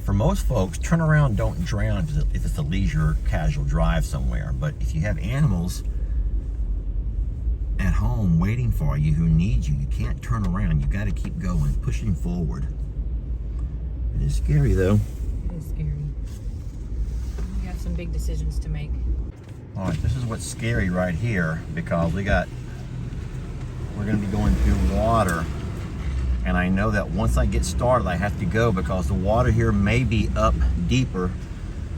for most folks, turn around, don't drown if it's a leisure, casual drive somewhere. But if you have animals at home waiting for you who need you, you can't turn around. You got to keep going, pushing forward. It is scary though. It is scary. We have some big decisions to make. All right, this is what's scary right here, because we're going to be going through water. And I know that once I get started, I have to go because the water here may be up deeper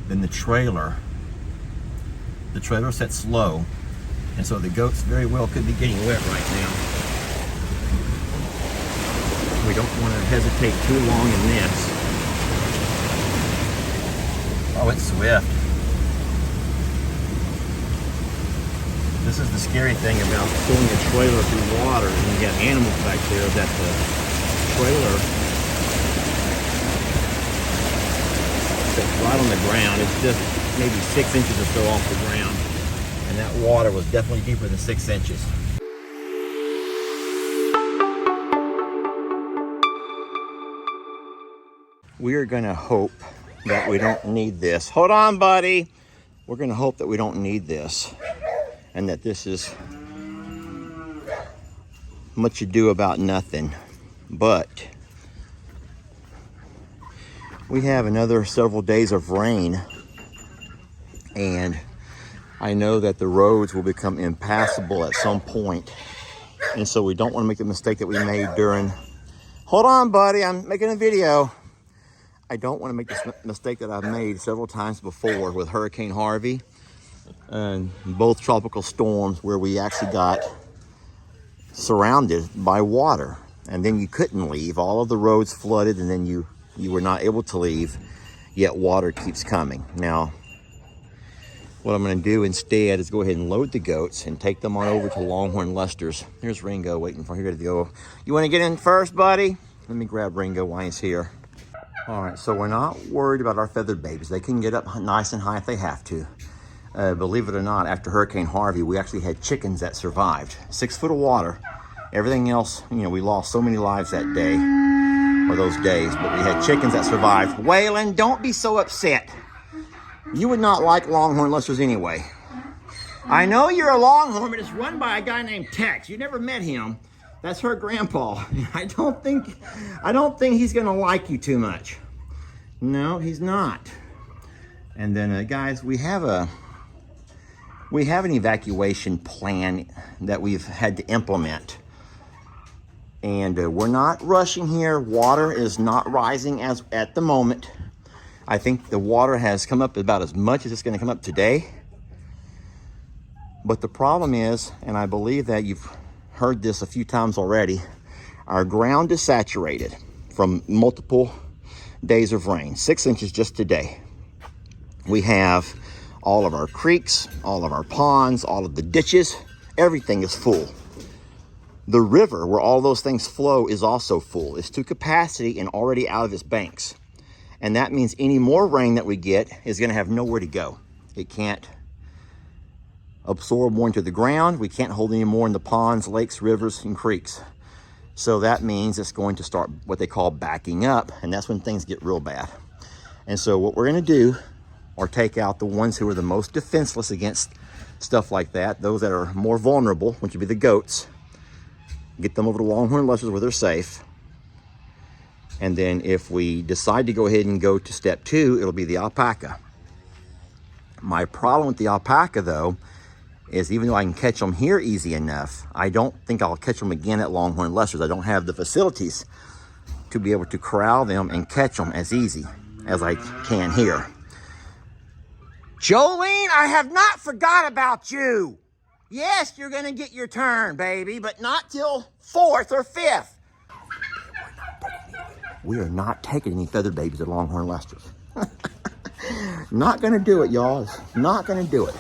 than the trailer. The trailer set slow, and so the goats very well could be getting wet right now. We don't want to hesitate too long in this. Oh, it's swift. This is the scary thing about pulling a trailer through water and you have animals back there, that the trailer that's right on the ground. It's just maybe 6 inches or so off the ground, and that water was definitely deeper than 6 inches. We are going to hope that we don't need this. Hold on, buddy. We're going to hope that we don't need this, and that this is much ado about nothing. But we have another several days of rain, and I know that the roads will become impassable at some point, and so we don't want to make the mistake that we made during... Hold on, buddy, I'm making a video. I don't want to make this mistake that I've made several times before with Hurricane Harvey and both tropical storms, where we actually got surrounded by water. And then you couldn't leave. All of the roads flooded, and then you were not able to leave, yet water keeps coming. Now, what I'm going to do instead is go ahead and load the goats and take them on over to Longhorn Lester's. Here's Ringo waiting for here to go. You want to get in first, buddy? Let me grab Ringo while he's here. All right, so we're not worried about our feathered babies. They can get up nice and high if they have to. Believe it or not, after Hurricane Harvey, we actually had chickens that survived. 6 foot of water. Everything else, you know, we lost so many lives that day, or those days, but we had chickens that survived. Waylon, don't be so upset. You would not like Longhorn Lester's anyway. I know you're a Longhorn, but it's run by a guy named Tex. You never met him. That's her grandpa. I don't think he's gonna like you too much. No, he's not. And then, guys, we have an evacuation plan that we've had to implement. And we're not rushing here. Water is not rising as at the moment. I think the water has come up about as much as it's going to come up today. But the problem is, and I believe that you've heard this a few times already, our ground is saturated from multiple days of rain. 6 inches just today. We have all of our creeks, all of our ponds, all of the ditches. Everything is full. The river where all those things flow is also full. It's to capacity and already out of its banks. And that means any more rain that we get is going to have nowhere to go. It can't absorb more into the ground. We can't hold any more in the ponds, lakes, rivers, and creeks. So that means it's going to start what they call backing up, and that's when things get real bad. And so what we're going to do are take out the ones who are the most defenseless against stuff like that, those that are more vulnerable, which would be the goats. Get them over to Longhorn Lester's where they're safe. And then if we decide to go ahead and go to step 2, it'll be the alpaca. My problem with the alpaca, though, is even though I can catch them here easy enough, I don't think I'll catch them again at Longhorn Lester's. I don't have the facilities to be able to corral them and catch them as easy as I can here. Jolene, I have not forgot about you. Yes, you're going to get your turn, baby, but not till 4th or 5th. We are not taking any feathered babies at Longhorn Lester's. Not going to do it, y'all. Not going to do it.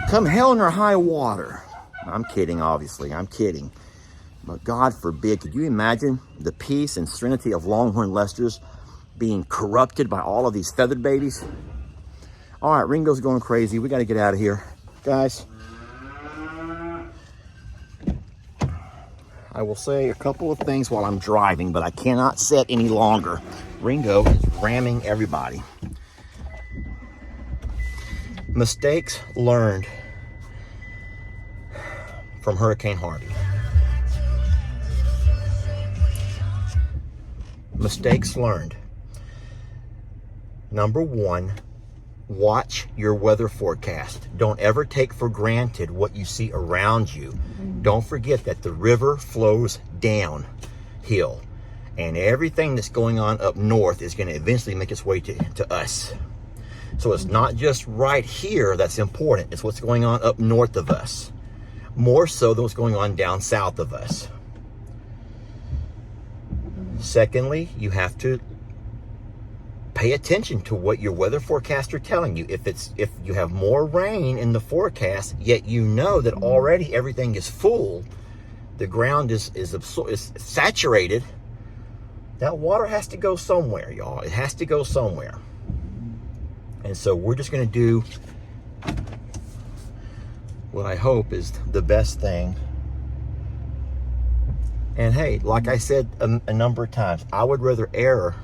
Come hell or high water. I'm kidding, obviously. I'm kidding. But God forbid, could you imagine the peace and serenity of Longhorn Lester's being corrupted by all of these feathered babies? All right, Ringo's going crazy. We got to get out of here. Guys, I will say a couple of things while I'm driving, but I cannot sit any longer. Ringo is ramming everybody. Mistakes learned from Hurricane Harvey. Mistakes learned. Number one, watch your weather forecast. Don't ever take for granted what you see around you. Don't forget that the river flows downhill, and everything that's going on up north is going to eventually make its way to us. So it's not just right here that's important. It's what's going on up north of us, more so than what's going on down south of us. Secondly, you have to pay attention to what your weather forecasts are telling you. If you have more rain in the forecast, yet you know that already everything is full, the ground is saturated, that water has to go somewhere, y'all. It has to go somewhere. And so we're just going to do what I hope is the best thing. And hey, like I said a number of times, I would rather err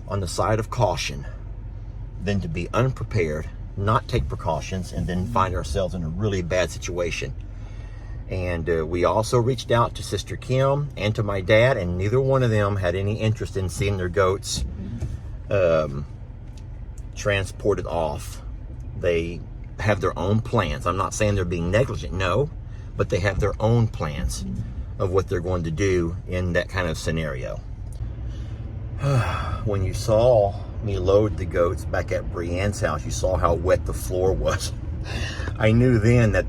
on the side of caution than to be unprepared, not take precautions, and then find ourselves in a really bad situation. And we also reached out to Sister Kim and to my dad, and neither one of them had any interest in seeing their goats transported off. They have their own plans. I'm not saying they're being negligent, no, but they have their own plans of what they're going to do in that kind of scenario. When you saw me load the goats back at Brienne's house, you saw how wet the floor was. I knew then that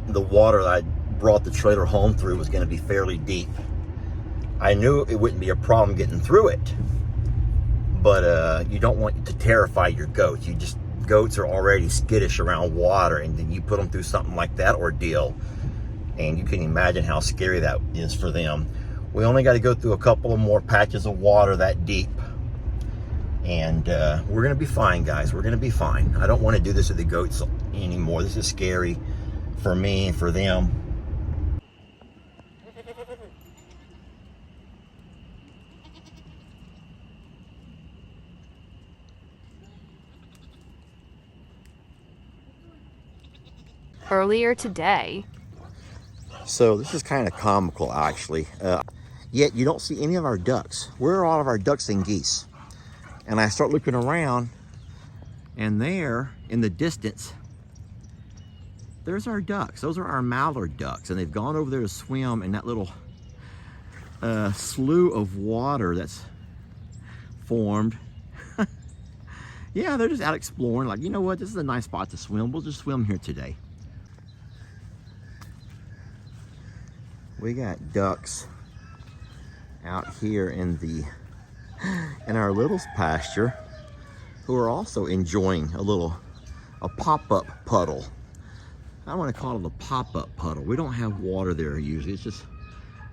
the water that I brought the trailer home through was going to be fairly deep. I knew it wouldn't be a problem getting through it, but you don't want to terrify your goats. Goats are already skittish around water, and then you put them through something like that ordeal, and you can imagine how scary that is for them. We only got to go through a couple of more patches of water that deep, and we're going to be fine, guys. We're going to be fine. I don't want to do this with the goats anymore. This is scary for me and for them. Earlier today. So this is kind of comical, actually. Yet you don't see any of our ducks. Where are all of our ducks and geese? And I start looking around, and there in the distance, there's our ducks. Those are our mallard ducks, and they've gone over there to swim in that little slough of water that's formed. Yeah, they're just out exploring, like, you know what, this is a nice spot to swim. We'll just swim here today. We got ducks out here in our little pasture who are also enjoying a pop-up puddle. I want to call it a pop-up puddle. We don't have water there usually. It's just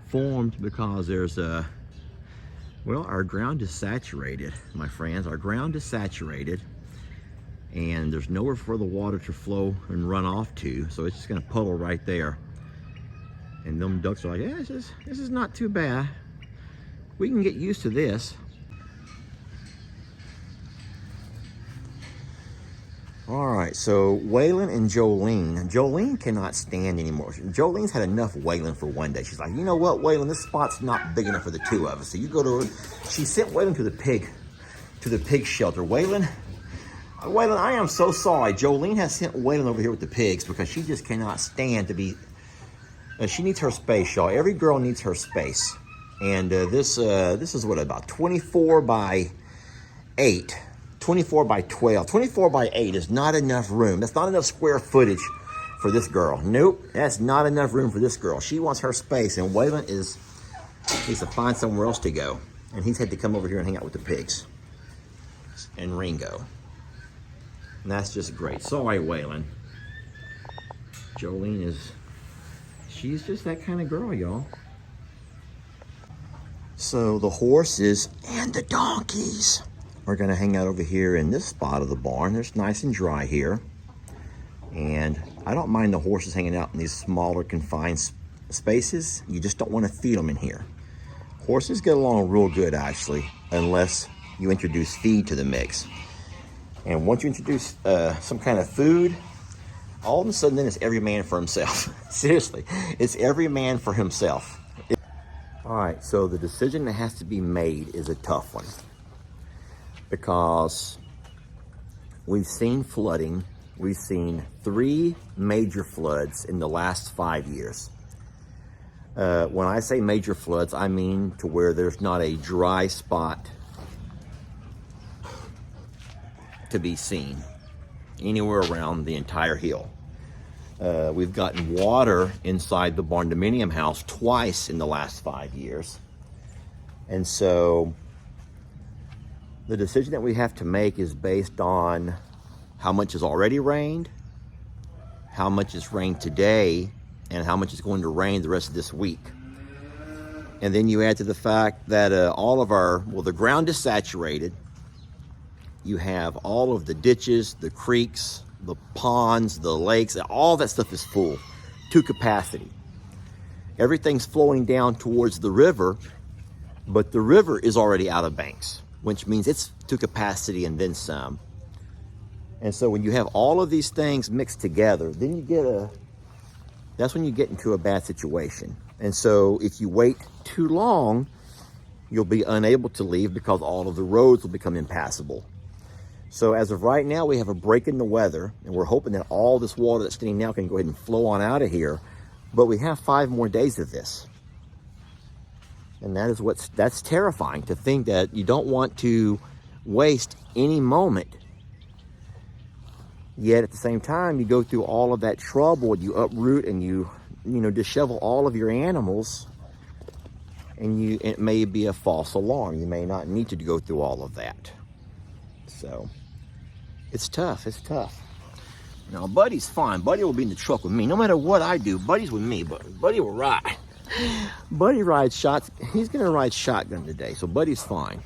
formed because there's well, our ground is saturated, my friends. Our ground is saturated, and there's nowhere for the water to flow and run off to, so it's just going to puddle right there. And them ducks are like, yeah, this is not too bad. We can get used to this. All right, so Waylon and Jolene cannot stand anymore. Jolene's had enough of Waylon for one day. She's like, you know what, Waylon, this spot's not big enough for the two of us. So you go to her. She sent Waylon to the pig shelter. Waylon, I am so sorry. Jolene has sent Waylon over here with the pigs because she just cannot stand to be. She needs her space, y'all. Every girl needs her space. And this is what, about 24 by 8, 24 by 12. 24 by 8 is not enough room. That's not enough square footage for this girl. Nope, that's not enough room for this girl. She wants her space, and Waylon needs to find somewhere else to go. And he's had to come over here and hang out with the pigs and Ringo. And that's just great. Sorry, Waylon. Jolene she's just that kind of girl, y'all. So the horses and the donkeys are gonna hang out over here in this spot of the barn. It's nice and dry here. And I don't mind the horses hanging out in these smaller confined spaces. You just don't want to feed them in here. Horses get along real good, actually, unless you introduce feed to the mix. And once you introduce some kind of food, all of a sudden then it's every man for himself. Seriously, it's every man for himself. All right, so the decision that has to be made is a tough one, because we've seen flooding. We've seen 3 major floods in the last 5 years. When I say major floods, I mean to where there's not a dry spot to be seen anywhere around the entire hill. We've gotten water inside the barn dominium house twice in the last 5 years. And so the decision that we have to make is based on how much has already rained, how much has rained today, and how much is going to rain the rest of this week. And then you add to the fact that all of the ground is saturated. You have all of the ditches, the creeks, the ponds, the lakes, all that stuff is full to capacity. Everything's flowing down towards the river, but the river is already out of banks, which means it's to capacity and then some. And so when you have all of these things mixed together, then that's when you get into a bad situation. And so if you wait too long, you'll be unable to leave because all of the roads will become impassable. So as of right now, we have a break in the weather, and we're hoping that all this water that's standing now can go ahead and flow on out of here. But we have 5 more days of this. And that's terrifying, to think that you don't want to waste any moment. Yet at the same time, you go through all of that trouble, you uproot and you dishevel all of your animals, and it may be a false alarm. You may not need to go through all of that. So it's tough. Now Buddy's fine. Buddy will be in the truck with me. No matter what I do, Buddy's with me. But Buddy will ride. Buddy rides shots. He's gonna ride shotgun today, so Buddy's fine.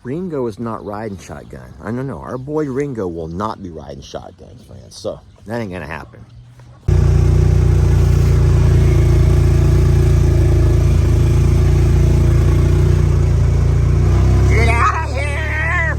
Ringo is not riding shotgun. I don't know. Our boy Ringo will not be riding shotgun, friends. So that ain't gonna happen. Get out of here!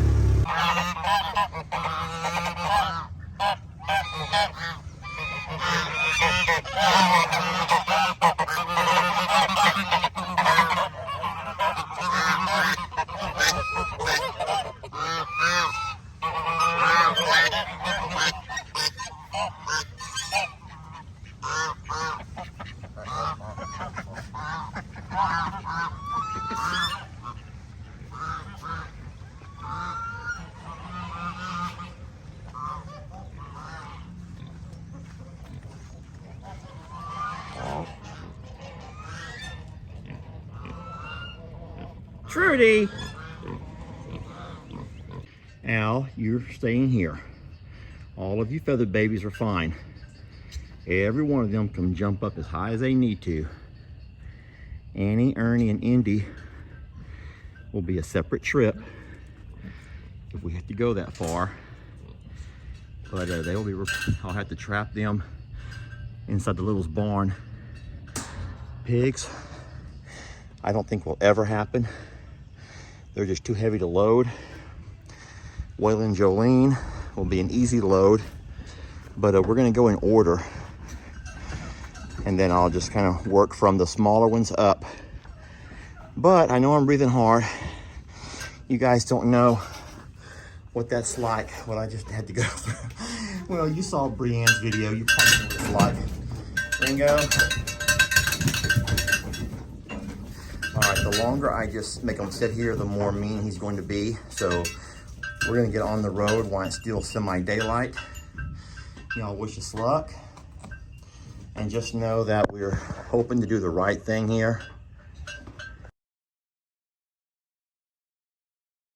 Trudy! Al, you're staying here. All of you feathered babies are fine. Every one of them can jump up as high as they need to. Annie, Ernie, and Indy will be a separate trip if we have to go that far. But they will be. I'll have to trap them inside the Little's barn. Pigs, I don't think will ever happen. They're just too heavy to load. Waylon and Jolene will be an easy load, but we're gonna go in order, and then I'll just kind of work from the smaller ones up. But I know I'm breathing hard. You guys don't know what that's like, what I just had to go through. Well, you saw Brienne's video. You probably know what it's like. Ringo. All right, the longer I just make him sit here, the more mean he's going to be. So we're gonna get on the road while it's still semi-daylight. Y'all wish us luck. And just know that we're hoping to do the right thing here.